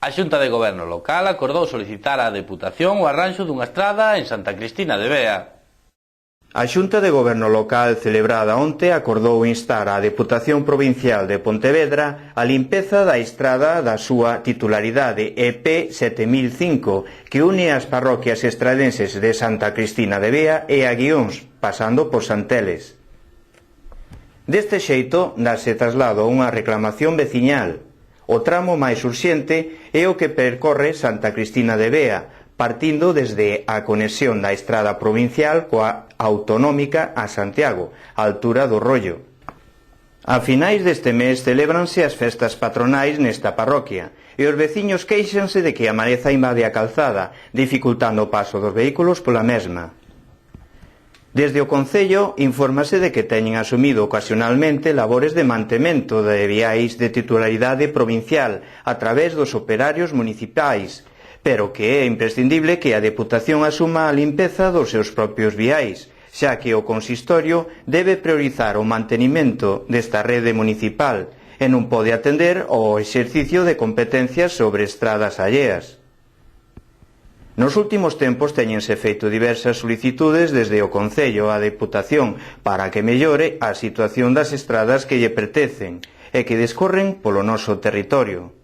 A Xunta de Goberno local acordou solicitar á Deputación o arranxo dunha estrada en Santa Cristina de Bea. A Xunta de Goberno local celebrada onte acordou instar á Deputación Provincial de Pontevedra a limpeza da estrada da súa titularidade EP 7005 que une as parroquias estradenses de Santa Cristina de Bea e Aguións, pasando por Santeles. Deste xeito, dáse traslado a unha reclamación veciñal. O tramo máis urxente é o que percorre Santa Cristina de Bea, partindo desde a conexión da estrada provincial coa autonómica a Santiago, á altura do Rollo. A finais deste mes celébranse as festas patronais nesta parroquia e os veciños quéixanse de que a maleza invade a calzada, dificultando o paso dos vehículos pola mesma. Desde o Concello infórmase de que teñen asumido ocasionalmente labores de mantemento de viais de titularidade provincial a través dos operarios municipais, pero que é imprescindible que a Deputación asuma a limpeza dos seus propios viais, xa que o consistorio debe priorizar o mantenimento desta rede municipal e non pode atender ao exercicio de competencias sobre estradas alleas. Nos últimos tempos teñense feito diversas solicitudes desde o Concello á Deputación para que mellore a situación das estradas que lle pertencen e que descorren polo noso territorio.